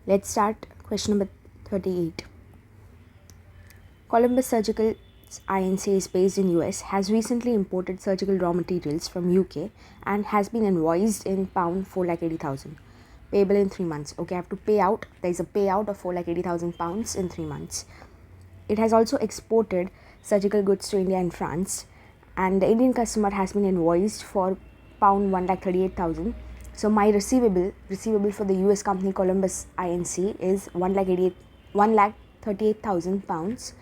Let's start question number 38. Columbus Surgical Inc. is based in US, has recently imported surgical raw materials from UK and has been invoiced in pound 4,80,000. Payable in 3 months. Okay, I have to pay out. There is a payout of 4,80,000 pounds in 3 months. It has also exported surgical goods to India and France, and the Indian customer has been invoiced for pound 1,38,000. So my receivable for the US company Columbus Inc. is 1,38,000 pounds,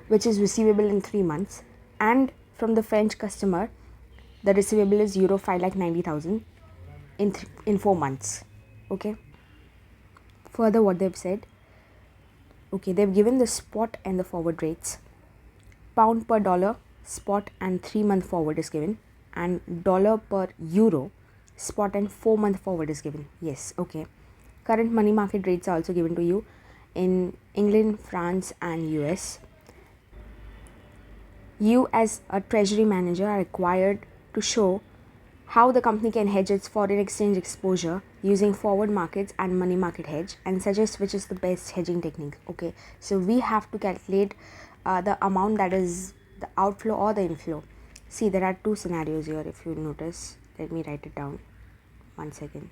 which is receivable in 3 months. And from the French customer, the receivable is euro 5,90,000 in 4 months. Okay. Further, what they've said, okay, they've given the spot and the forward rates. Pound per dollar spot and 3-month forward is given, and dollar per euro spot and 4-month forward is given. Yes, okay. Current money market rates are also given to you in England, France, and US. You as a treasury manager are required to show how the company can hedge its foreign exchange exposure using forward markets and money market hedge, and suggest which is the best hedging technique. Okay, so we have to calculate the amount that is the outflow or the inflow. See, there are two scenarios here. If you notice, let me write it down. 1 second.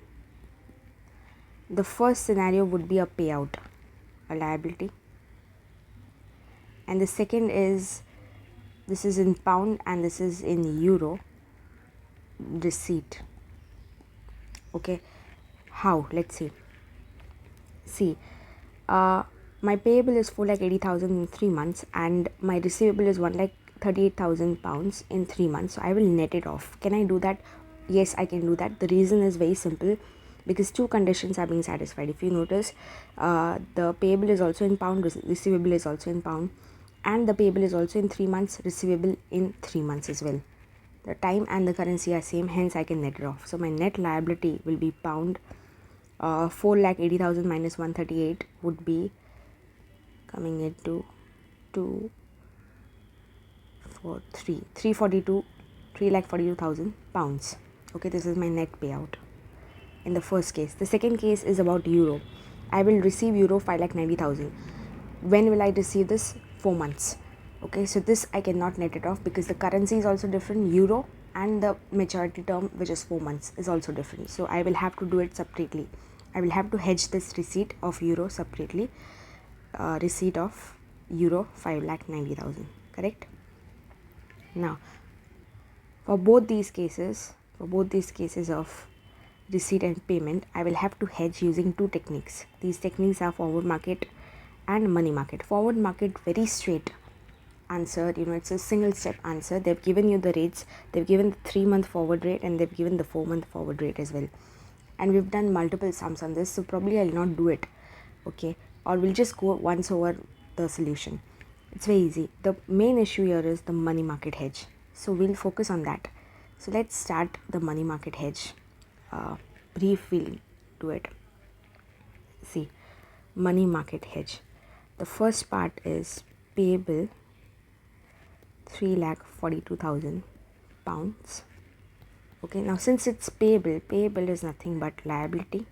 The first scenario would be a payout, a liability, and the second is, this is in pound and this is in euro, receipt. Okay, how? Let's see. My payable is 4,80,000 in 3 months, and my receivable is 1,38,000 pounds in 3 months. So I will net it off. Can I do that? Yes, I can do that. The reason is very simple, because two conditions are being satisfied. If you notice, the payable is also in pound, receivable is also in pound, and the payable is also in 3 months, receivable in 3 months as well. The time and the currency are same, hence I can net it off. So my net liability will be pound 4,80,000 minus 138 would be coming into 342,000 pounds. Okay, this is my net payout in the first case. The second case is about euro. I will receive euro 5,90,000. When will I receive this? 4 months. Okay, so this I cannot net it off because the currency is also different, euro, and the maturity term, which is 4 months, is also different. So I will have to do it separately. I will have to hedge this receipt of euro separately. Receipt of euro 5,90,000. Correct? Now, for both these cases of receipt and payment, I will have to hedge using two techniques. These techniques are forward market and money market. Forward market, very straight answer, it's a single step answer. They've given you the rates, they've given the 3-month forward rate, and they've given the 4-month forward rate as well. And we've done multiple sums on this, so probably I'll not do it. Okay, or we'll just go once over the solution. It's very easy. The main issue here is the money market hedge, so we'll focus on that. So let's start the money market hedge. Brief, we'll do it. See, money market hedge. The first part is payable 3,42,000 pounds. Okay, now since it's payable is nothing but liability.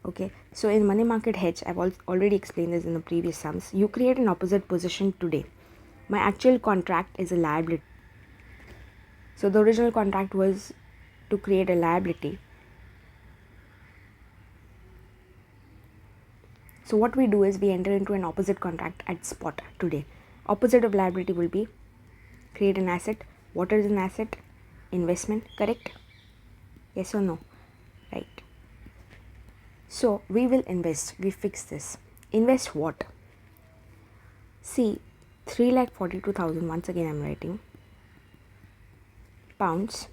Okay, so in money market hedge, I've already explained this in the previous sums. You create an opposite position today. My actual contract is a liability. So the original contract was to create a liability. So what we do is we enter into an opposite contract at spot today. Opposite of liability will be create an asset. What is an asset? Investment, correct? Yes or no? Right. So we will invest. We fix this. Invest what? See, 3,42,000, once again I'm writing, pounds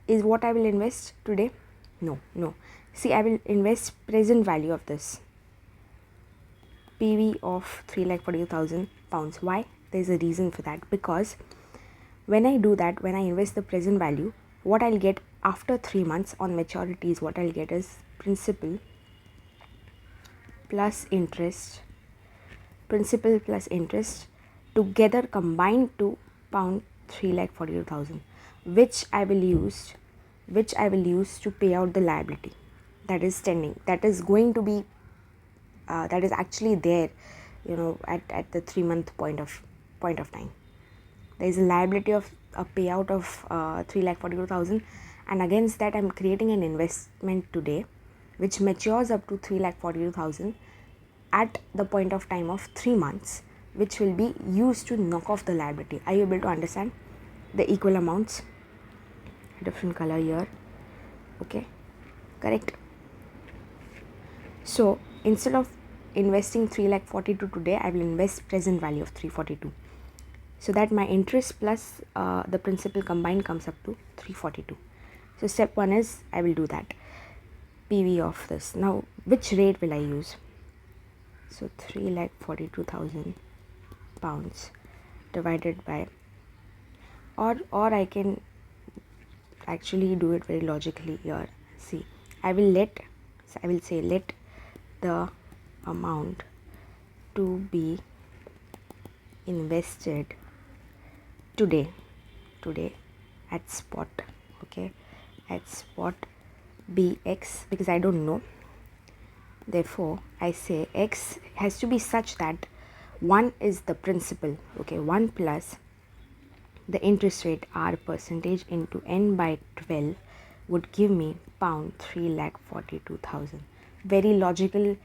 is what I will invest today. No. See, I will invest present value of this. PV of 3,42,000 pounds. Why? There's a reason for that. Because when I do that, when I invest the present value, what I'll get after 3 months on maturity is what I'll get is principal plus interest. Principal plus interest together combined to pound 3,42,000, which I will use which I will use to pay out the liability that is standing, that is going to be that is actually there, at the 3-month point of time. There is a liability of a payout of 3,42,000, and against that I'm creating an investment today which matures up to 3,42,000 at the point of time of 3 months, which will be used to knock off the liability. Are you able to understand the equal amounts? Different color here. Okay, correct. So instead of investing 3,42,000 today, I will invest present value of 342, so that my interest plus the principal combined comes up to 342. So step 1 is I will do that PV of this. Now which rate will I use? So 3,42,000 pounds divided by, or I can actually do it very logically here. See, I will say let the amount to be invested today at spot, okay, at spot be X, because I don't know. Therefore I say X has to be such that 1 is the principal, okay, 1 plus the interest rate R percentage into n by 12 would give me pound 3,42,000. Very logical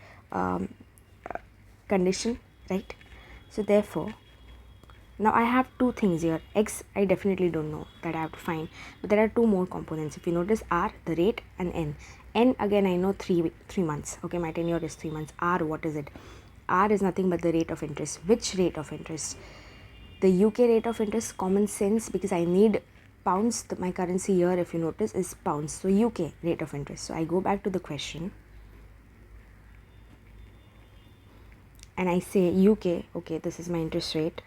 condition, right? So therefore now I have two things here. X I definitely don't know, that I have to find, but there are two more components. If you notice, R, the rate, and n again I know 3 months, okay, my tenure is 3 months. R, what is it? R is nothing but the rate of interest. Which rate of interest? The UK rate of interest, common sense, because I need pounds. My currency here, if you notice, is pounds. So UK rate of interest. So I go back to the question and I say UK, okay, this is my interest rate.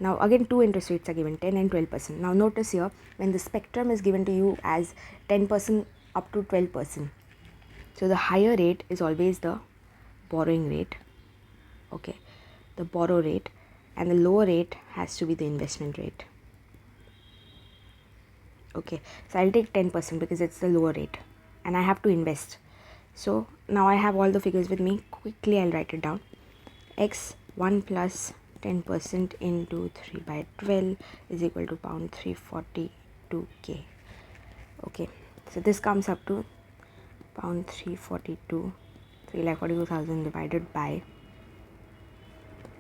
Now again two interest rates are given, 10 and 12%. Now notice here, when the spectrum is given to you as 10% up to 12%, so the higher rate is always the borrowing rate, okay, the borrow rate, and the lower rate has to be the investment rate. Okay, so I'll take 10% because it's the lower rate and I have to invest. So now I have all the figures with me. Quickly I'll write it down. X 1 plus 10% into 3 by 12 is equal to pound 342k. Okay, so this comes up to pound 342,000 divided by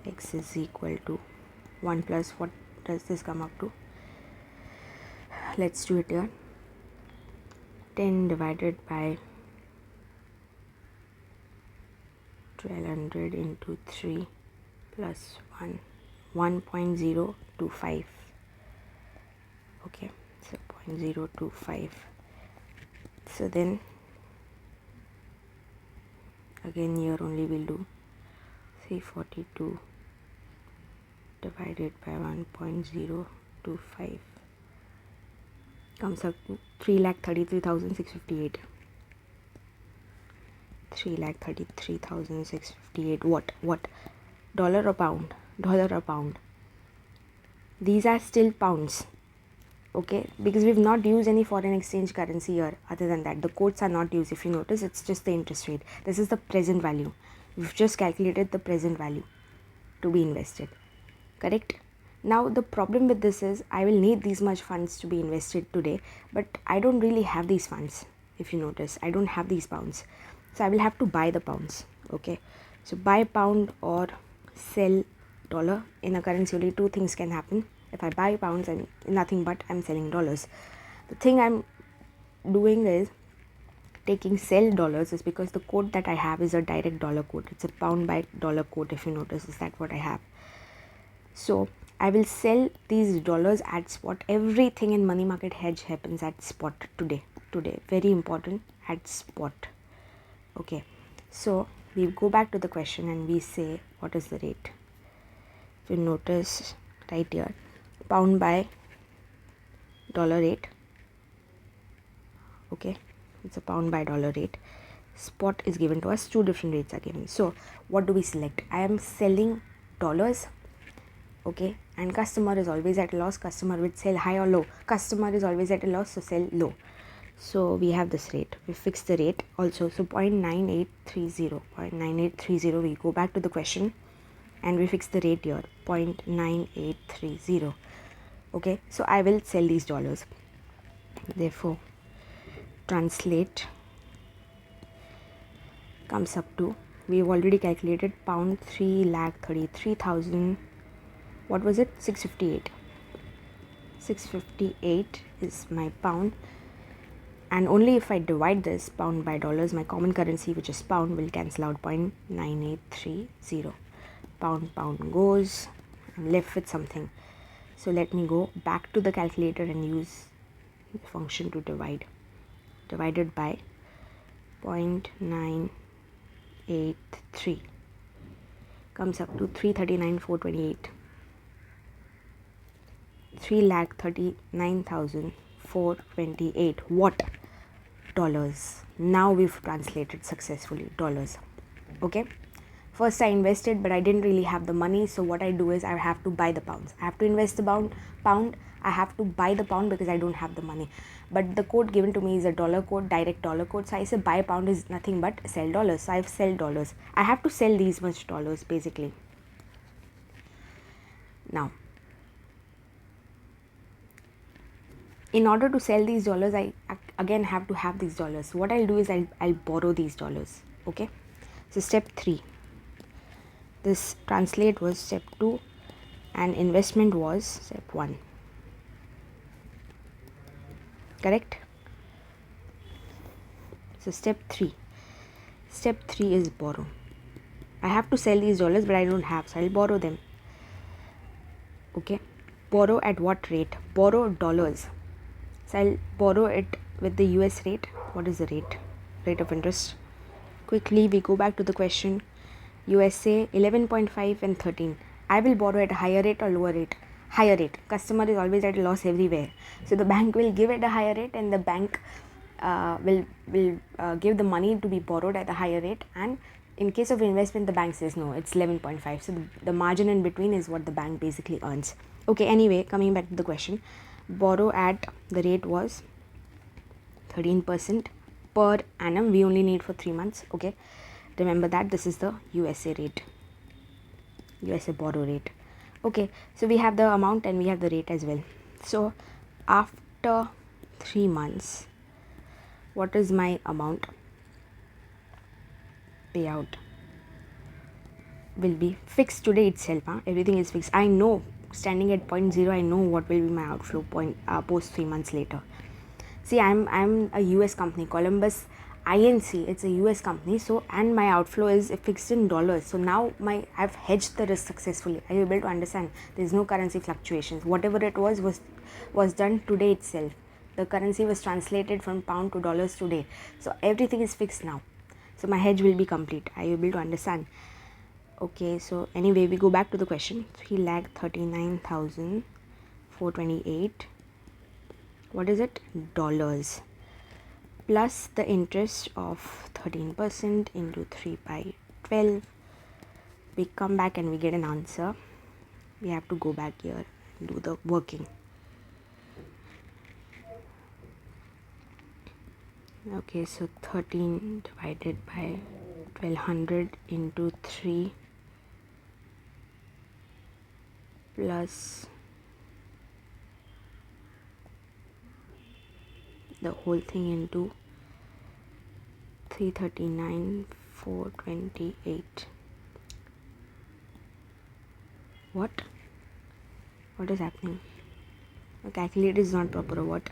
X is equal to 1 plus, what does this come up to? Let's do it here. 10 divided by 1200 into 3 plus 1, 1.025. Okay, so 0.025. So then again here only we'll do 342 divided by 1.025 comes up to 3,33,658. 3,33,658. What? Dollar or pound? Dollar or pound? These are still pounds. Okay, because we've not used any foreign exchange currency here. Other than that, the quotes are not used. If you notice, it's just the interest rate. This is the present value. We've just calculated the present value to be invested. Correct? Now the problem with this is I will need these much funds to be invested today, but I don't really have these funds. If you notice, I don't have these pounds, so I will have to buy the pounds. Okay, so buy pound or sell dollar. In a currency only two things can happen. If I buy pounds and nothing but I'm selling dollars. The thing I'm doing is taking sell dollars is because the quote that I have is a direct dollar quote. It's a pound by dollar quote. If you notice, is that what I have? So I will sell these dollars at spot. Everything in money market hedge happens at spot today. Very important, at spot. Okay, so we go back to the question and we say what is the rate. If you notice right here, pound by dollar rate. Okay, it's a pound by dollar rate. Spot is given to us, two different rates are given. So what do we select? I am selling dollars. Okay, and customer is always at a loss. Customer will sell high or low. Customer is always at a loss, so sell low. So we have this rate, we fix the rate also, so 0.9830, we go back to the question and we fix the rate here, 0.9830. Okay, so I will sell these dollars. Therefore, translate comes up to, we've already calculated pound 3,33,000, what was it, 658. 658 is my pound, and only if I divide this pound by dollars, my common currency, which is pound, will cancel out 0.9830. Pound goes, I'm left with something. So let me go back to the calculator and use the function to divide. Divided by 0.983 comes up to 339,428. 3,39,428. What? Dollars. Now we've translated successfully dollars. Okay. First I invested, but I didn't really have the money. So what I do is I have to buy the pounds. I have to invest the pound. I have to buy the pound because I don't have the money. But the code given to me is a dollar code, direct dollar code. So I say buy pound is nothing but sell dollars. So I've sell dollars. I have to sell these much dollars basically. Now, in order to sell these dollars, I again have to have these dollars. So what I'll do is I'll borrow these dollars. Okay. So step 3. This translate was step 2 and investment was step 1. Correct? So step 3. Step 3 is borrow. I have to sell these dollars, but I don't have, so I'll borrow them. Okay. Borrow at what rate? Borrow dollars. So I'll borrow it with the US rate. What is the rate? Rate of interest. Quickly we go back to the question. USA 11.5 and 13. I will borrow at a higher rate or lower rate? Higher rate. Customer is always at a loss everywhere. So the bank will give at a higher rate, and the bank will give the money to be borrowed at a higher rate. And in case of investment, the bank says no, it's 11.5. So the margin in between is what the bank basically earns. Okay, anyway, coming back to the question. Borrow at the rate was 13% per annum. We only need for 3 months. Okay, remember that this is the USA rate, USA borrow rate. Okay, so we have the amount and we have the rate as well. So after 3 months, what is my amount? Payout will be fixed today itself. Everything is fixed. I know, standing at 0.0, I know what will be my outflow post 3 months later. See, I'm a US company, Columbus INC, it's a US company, so, and my outflow is fixed in dollars. So now I've hedged the risk successfully. Are you able to understand? There's no currency fluctuations. Whatever it was done today itself. The currency was translated from pound to dollars today. So everything is fixed now. So my hedge will be complete. Are you able to understand? Okay, so anyway, we go back to the question. 3,39,428. What is it? Dollars. Plus the interest of 13% into 3 by 12. We come back and we get an answer. We have to go back here and do the working. Okay, so 13 divided by 1200 into 3 plus the whole thing into 339,428. What is happening? The calculator is not proper or what?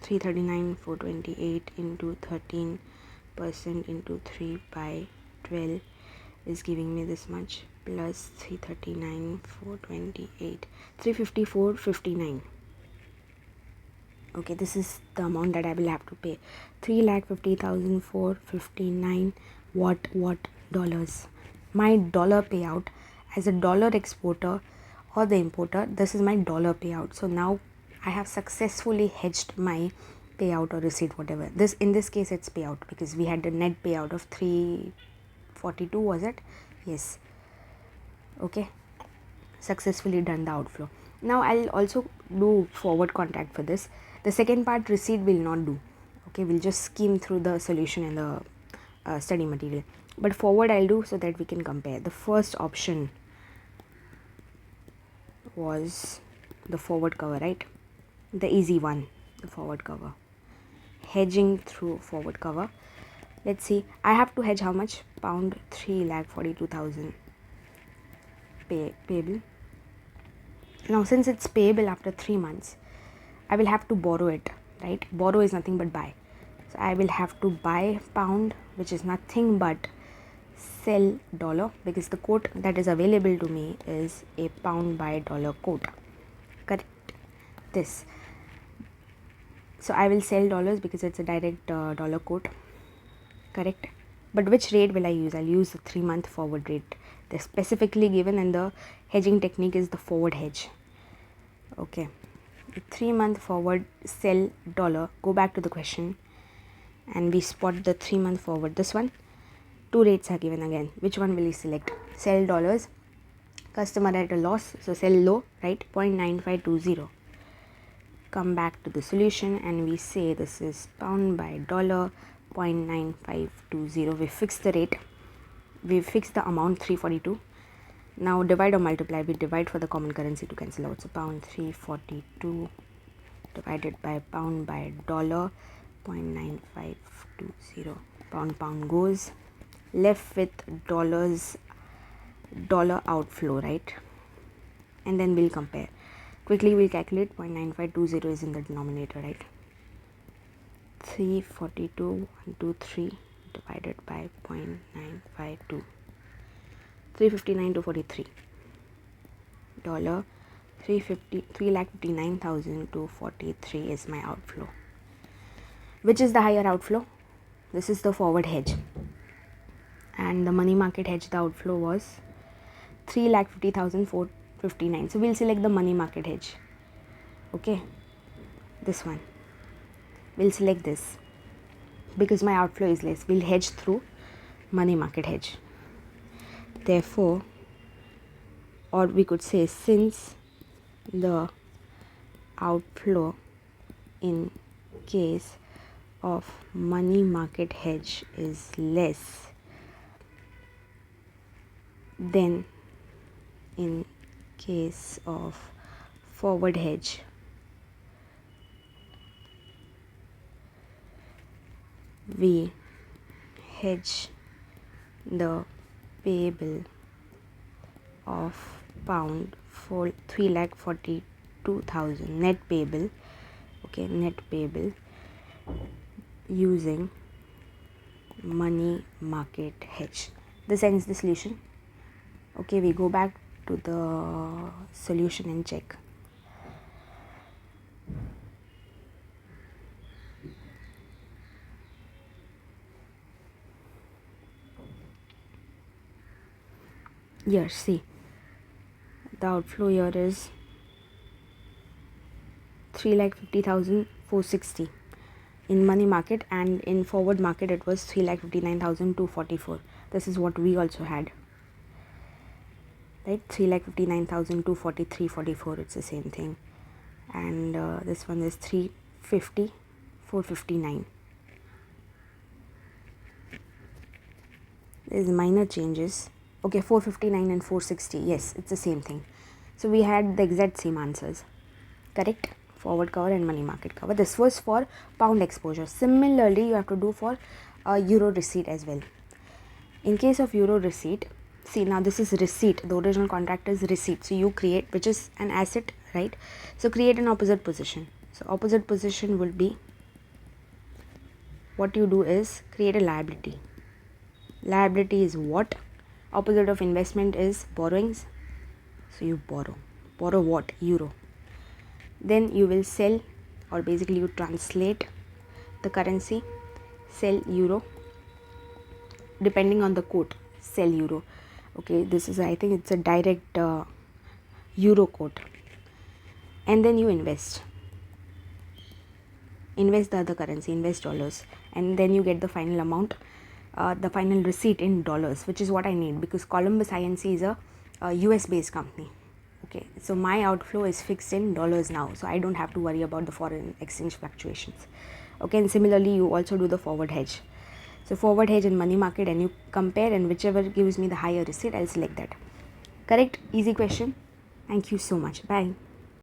$339,428 into 13% into 3 by 12 is giving me this much, plus 339,428, 354.59. Okay, this is the amount that I will have to pay. 3,50,459. What dollars? My dollar payout as a dollar exporter or the importer. This is my dollar payout. So now I have successfully hedged my payout or receipt, whatever. In this case, it's payout because we had a net payout of 342. Was it? Yes. Okay. successfully done the outflow. Now I'll also do forward contract for this. The second part, receipt, will not do. Okay, we'll just skim through the solution and the study material, but forward I'll do so that we can compare. The first option was the forward cover, right? The easy one, the forward cover, hedging through forward cover. Let's see, I have to hedge how much? Pound 3,42,000 payable. Now since it's payable after 3 months, I will have to borrow it, right? Borrow is nothing but buy. So I will have to buy pound, which is nothing but sell dollar, because the quote that is available to me is a pound by dollar quote. Correct? This. So I will sell dollars because it's a direct dollar quote. Correct? But which rate will I use? I'll use the 3-month forward rate. They're specifically given, and the hedging technique is the forward hedge. Okay. 3-month forward, sell dollar. Go back to the question and we spot the 3-month forward. This one, 2 rates are given again. Which one will you select? Sell dollars, customer at a loss, so sell low, right? 0.9520. Come back to the solution and we say this is pound by dollar, 0.9520. We fix the rate, we fix the amount 342. Now divide or multiply. We divide for the common currency to cancel out. So pound 342 divided by pound by dollar, 0.9520. Pound goes. Left with dollar outflow, right? And then we'll compare. Quickly we'll calculate. 0.9520 is in the denominator, right? 342,123 divided by 0.952. 359,243. Dollar 3,59,243 is my outflow. Which is the higher outflow? This is the forward hedge, and the money market hedge, the outflow was 3,50,459. So we'll select the money market hedge. Okay, this one. We'll select this because my outflow is less. We'll hedge through money market hedge. Therefore, or we could say, since the outflow in case of money market hedge is less than in case of forward hedge, we hedge the payable of pound for 3,42,000 net payable. Okay, net payable using money market hedge. This ends the solution. Okay, we go back to the solution and check. Here, see, the outflow here is 3,50,460 in money market, and in forward market it was 3,59,244. This is what we also had, right? 3,59,243.44. It's the same thing, and this one is 350,459. There's minor changes. Okay, 459 and 460. Yes, it's the same thing. So we had the exact same answers. Correct? Forward cover and money market cover. This was for pound exposure. Similarly, you have to do for euro receipt as well. In case of euro receipt, see, now this is receipt. The original contract is receipt. So you create, which is an asset, right? So create an opposite position. So opposite position will be, what you do is create a liability. Liability is what? Opposite of investment is borrowings. So you borrow what? Euro. Then you will sell, or basically you translate the currency, sell euro, depending on the quote, sell euro. Okay, this is, I think it's a direct euro quote. And then you invest the other currency, invest dollars, and then you get the final amount, the final receipt in dollars, which is what I need, because Columbus Inc. is a US based company. Okay, so my outflow is fixed in dollars now, so I don't have to worry about the foreign exchange fluctuations. Okay, and similarly you also do the forward hedge. So forward hedge in money market, and you compare, and whichever gives me the higher receipt, I'll select that. Correct? Easy question. Thank you so much. Bye.